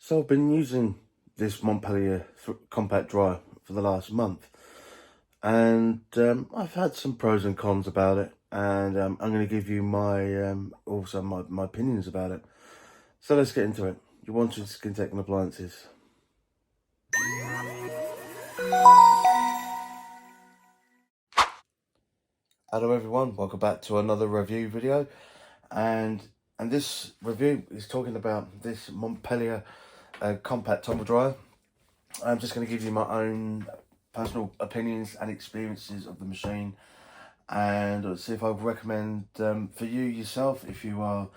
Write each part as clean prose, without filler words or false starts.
So I've been using this Montpellier compact dryer for the last month, and I've had some pros and cons about it, and I'm going to give you my opinions about it. So let's get into it. You're watching Skin Tech and Appliances. Hello everyone, welcome back to another review video, and this review is talking about this Montpellier compact tumble dryer. I'm just going to give you my own personal opinions and experiences of the machine, and see if I would recommend for you yourself, if you are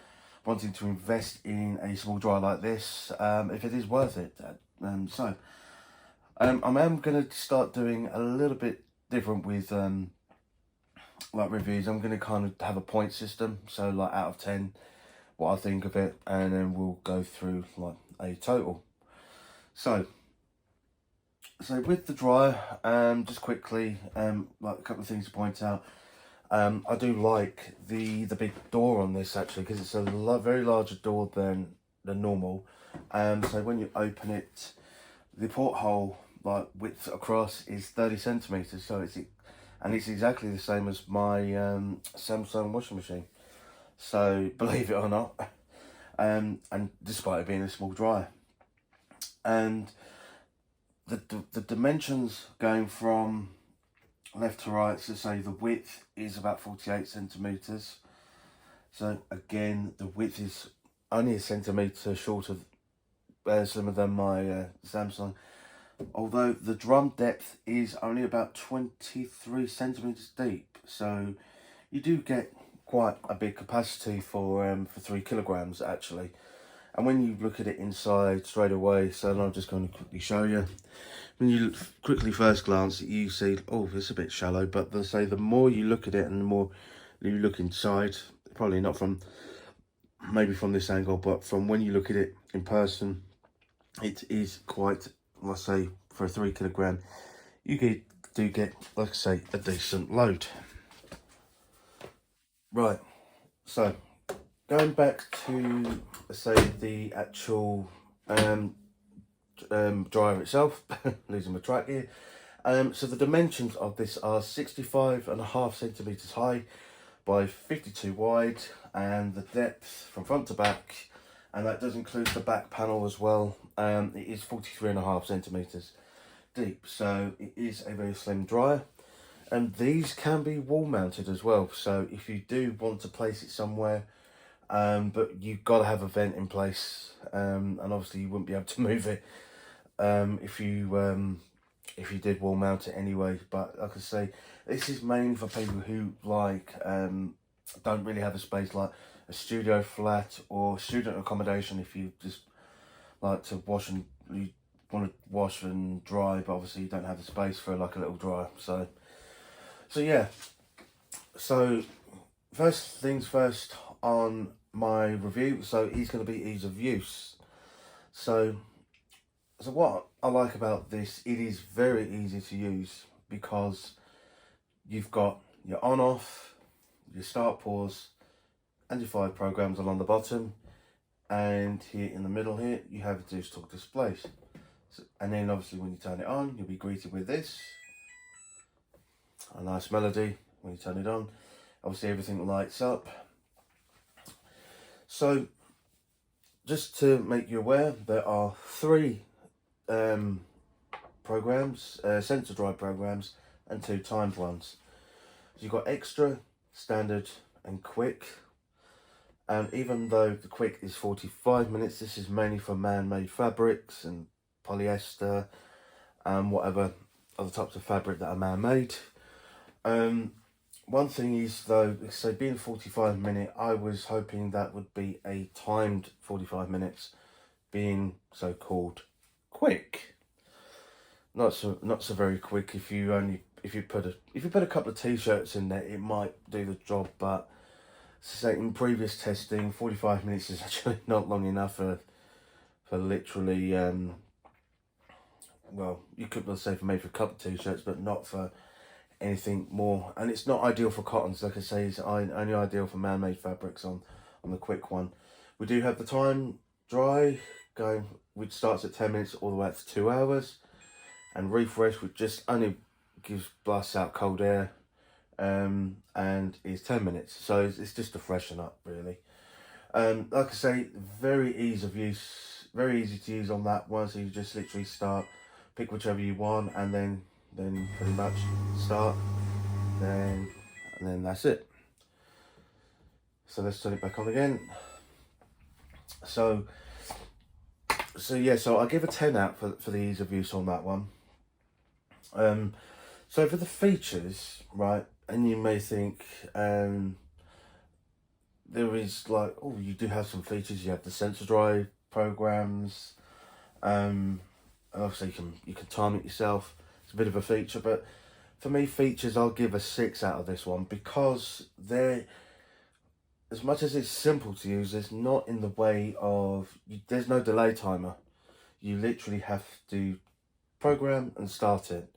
wanting to invest in a small dryer like this, if it is worth it. I am going to start doing a little bit different with like reviews. I'm going to kind of have a point system, so like out of 10 what I think of it, and then we'll go through like a total. So with the dryer, just quickly, like a couple of things to point out. I do like the big door on this, actually, because it's a very larger door than normal. So when you open it, the porthole like width across is 30 centimeters. So it's exactly the same as my Samsung washing machine. So believe it or not, and despite it being a small dryer, and the dimensions going from left to right, so say the width is about 48 centimeters. So again, the width is only a centimeter shorter, slimmer than my Samsung. Although the drum depth is only about 23 centimeters deep, so you do get quite a big capacity for 3 kilograms actually. And when you look at it inside straight away, so I'm just going to quickly show you. When you quickly first glance, you see, oh, it's a bit shallow, but they say the more you look at it and the more you look inside, probably not from, maybe from this angle, but from when you look at it in person, it is quite, let's say, for a 3 kilogram, you do get, like I say, a decent load. Right, so going back to, let's say, the actual dryer itself, losing my track here. So the dimensions of this are 65.5 centimeters high by 52 wide, and the depth from front to back, and that does include the back panel as well, it is 43.5 centimeters deep. So it is a very slim dryer, and these can be wall mounted as well. So if you do want to place it somewhere, but you've got to have a vent in place, and obviously you wouldn't be able to move it if you did wall mount it anyway. But like I say, this is mainly for people who like don't really have a space, like a studio flat or student accommodation. If you just like to wash and you want to wash and dry, but obviously you don't have the space for like a little dryer. So yeah. So first things first on my review. So it's going to be ease of use. So what I like about this, it is very easy to use because you've got your on off, your start, pause, and your 5 programs along the bottom, and here in the middle here you have the digital displays. So, and then obviously when you turn it on, you'll be greeted with this, a nice melody when you turn it on. Obviously everything lights up. So just to make you aware, there are 3 programs, sensor drive programs, and 2 timed ones. So you've got extra, standard, and quick. And even though the quick is 45 minutes, this is mainly for man-made fabrics and polyester and whatever other types of fabric that are man-made. One thing is though, so being 45 minute, I was hoping that would be a timed 45 minutes, being so-called quick. Not so very quick. If you put a couple of t-shirts in there, it might do the job. But say in previous testing, 45 minutes is actually not long enough for literally well, you could say for maybe for a couple of t-shirts, but not for anything more. And it's not ideal for cottons, like I say. It's only ideal for man-made fabrics on the quick one. We do have the time dry going, which starts at 10 minutes all the way up to 2 hours, and refresh, which just only blasts out cold air, and is 10 minutes. So it's just to freshen up, really. Like I say, very easy of use, very easy to use on that one. So you just literally start, pick whichever you want, and then pretty much start, and then that's it. So let's turn it back on again. So yeah, so I give a 10 out for the ease of use on that one. So for the features, right, and you may think, there is like, oh, you do have some features. You have the sensor drive programs, and obviously you can time it yourself. It's a bit of a feature, but for me, features, I'll give a 6 out of this one, because they're, as much as it's simple to use, it's not in the way of, there's no delay timer. You literally have to program and start it.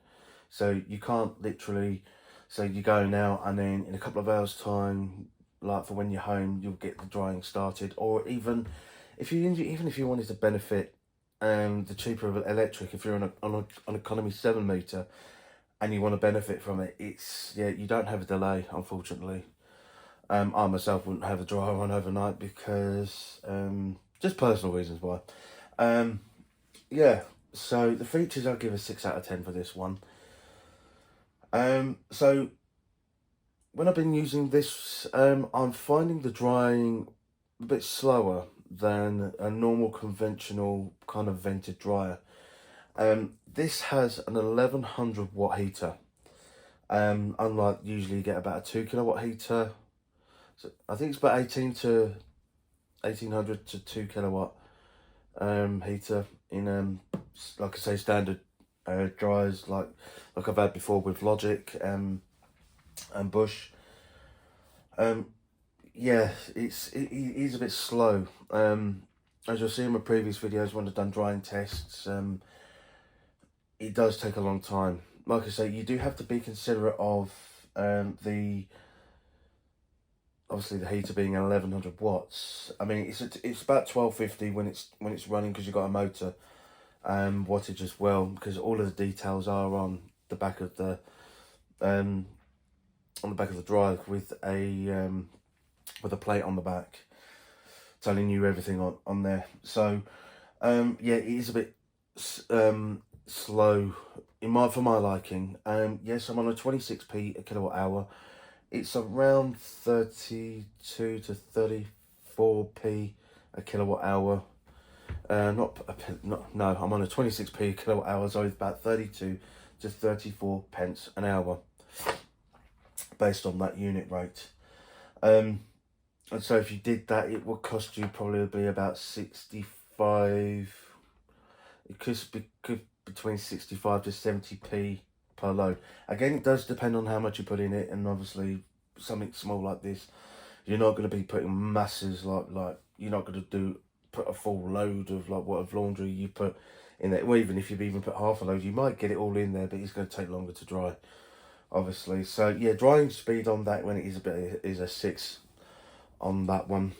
So you can't literally, so you go now and then in a couple of hours time, like for when you're home, you'll get the drying started. Or even if you wanted to benefit the cheaper electric, if you're on an economy 7 meter and you want to benefit from it, it's, yeah, you don't have a delay, unfortunately. I myself wouldn't have a dryer on overnight because just personal reasons why. Yeah, so the features, I'll give a 6 out of 10 for this one. So when I've been using this, I'm finding the drying a bit slower than a normal conventional kind of vented dryer. This has an 1100 watt heater. Unlike usually you get about a 2 kilowatt heater. So I think it's about 1800 to 2 kilowatt heater in like I say, standard dryers like I've had before with Logic and Bush. Yeah, it is a bit slow. As you'll see in my previous videos when I've done drying tests, it does take a long time. Like I say, you do have to be considerate of obviously the heater being 1100 watts. I mean, it's about 1250 when it's running, because you've got a motor wattage as well, because all of the details are on the back of the drive with a plate on the back telling you everything on there. So yeah, it is a bit slow for my liking. Yes, I'm on a 26p a kilowatt hour. It's around 32 to 34p a kilowatt hour. No, I'm on a 26p a kilowatt hour, so it's about 32 to 34 pence an hour based on that unit rate. And so if you did that, it would cost you probably about 65. It could be between 65 to 70p per load. Again, it does depend on how much you put in it, and obviously something small like this, you're not going to be putting masses like you're not going to put a full load of of laundry you put in there. Well, even if you've even put half a load, you might get it all in there, but it's going to take longer to dry, obviously. So yeah, drying speed on that when it is a 6 on that one.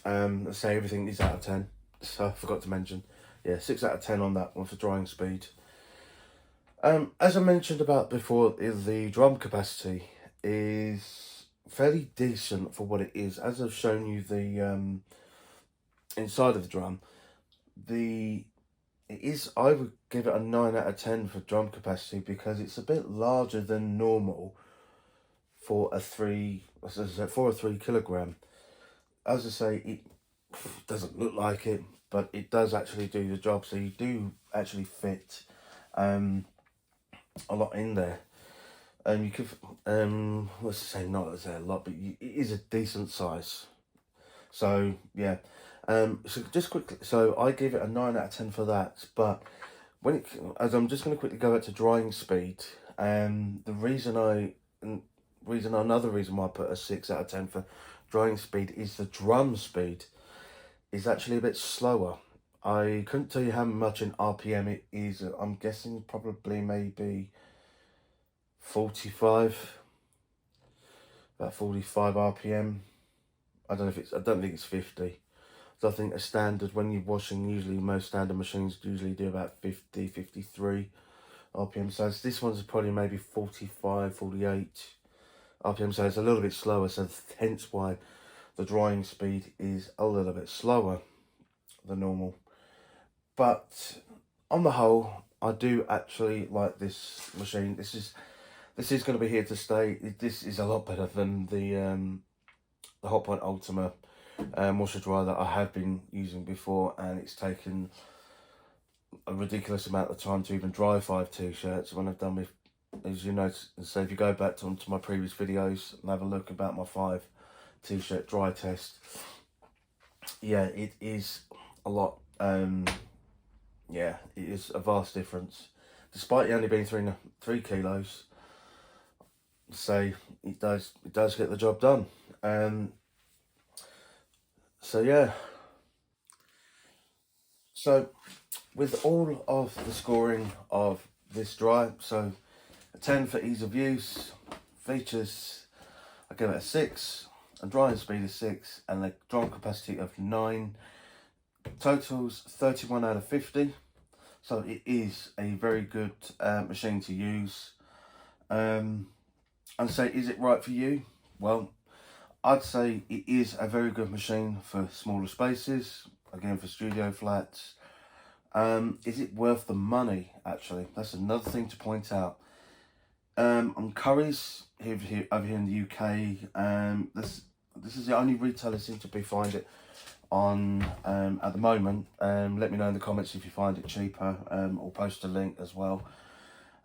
Let's say everything is out of 10. So I forgot to mention, yeah, 6 out of 10 on that one for drying speed. As I mentioned about before, the drum capacity is fairly decent for what it is. As I've shown you the inside of the drum, I would give it a 9 out of 10 for drum capacity, because it's a bit larger than normal for a 3 kilogram. As I say, it doesn't look like it, but it does actually do the job. So you do actually fit a lot in there. You could let's say not as a lot, but it is a decent size. So yeah, so just quickly, so I give it a 9 out of 10 for that. But as I'm just going to quickly go back to drying speed, another reason why I put a 6 out of 10 for drying speed is the drum speed is actually a bit slower. I couldn't tell you how much in RPM it is. I'm guessing probably maybe 45, about 45 RPM. I don't think it's 50. So I think a standard, when you're washing, usually most standard machines usually do about 50, 53 RPM. So this one's probably maybe 45, 48 RPM. So it's a little bit slower. So hence why the drying speed is a little bit slower than normal. But on the whole, I do actually like this machine. This is going to be here to stay. This is a lot better than the Hotpoint Ultima washer dryer that I have been using before, and it's taken a ridiculous amount of time to even dry 5 t-shirts when I've done with, as you know. So if you go back to my previous videos and have a look about my 5 t-shirt dry test, yeah, it is a lot. Yeah, it is a vast difference, despite it only being 3 kilos. So it does get the job done. So yeah, so with all of the scoring of this dry, so a 10 for ease of use, features I give it a 6, and drying speed is 6, and the drying capacity of 9, totals 31 out of 50. So it is a very good machine to use. And say, is it right for you? Well, I'd say it is a very good machine for smaller spaces, again for studio flats. Is it worth the money? Actually, that's another thing to point out. On Currys over here in the UK, this is the only retailer I seem to be find it on at the moment. Let me know in the comments if you find it cheaper, or post a link as well.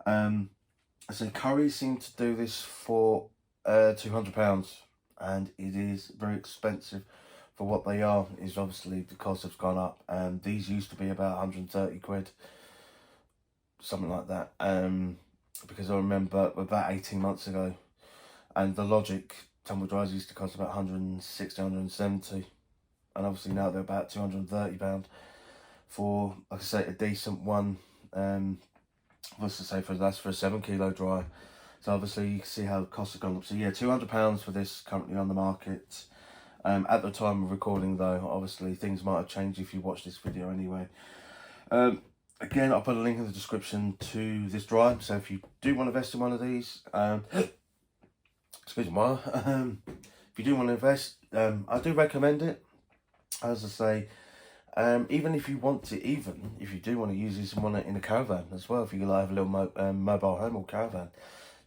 So Currys seem to do this for £200, and it is very expensive for what they are. Is obviously the cost has gone up, and these used to be about 130 quid, something like that. Because I remember about 18 months ago, and the Logic tumble dryers used to cost about 160, 170, and obviously now they're about £230 for, like I say, a decent one. What's to say for that's for a 7 kilo dryer. So obviously you can see how the costs have gone up. So yeah, £200 for this currently on the market. At the time of recording though, obviously things might have changed if you watch this video anyway. Again, I'll put a link in the description to this dryer. So if you do want to invest in one of these, excuse me, if you do want to invest, I do recommend it. As I say, even if you want to, even if you do want to use this one in a caravan as well, if you like have a little mobile home or caravan,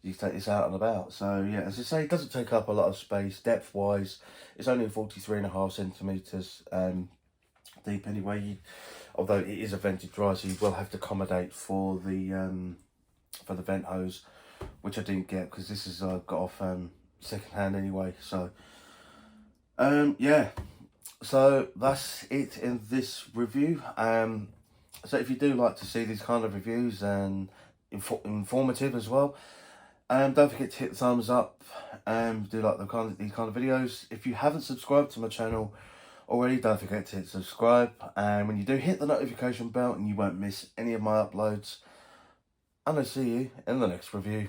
you can take this out and about. So yeah, as I say, it doesn't take up a lot of space. Depth wise, it's only 43.5 centimeters deep anyway. Although it is a vented dryer, so you will have to accommodate for the vent hose, which I didn't get because this is got off second hand anyway. So yeah. So that's it in this review. So if you do like to see these kind of reviews and informative as well, don't forget to hit the thumbs up. Do like these kind of videos. If you haven't subscribed to my channel already, don't forget to hit subscribe. And when you do, hit the notification bell and you won't miss any of my uploads. And I'll see you in the next review.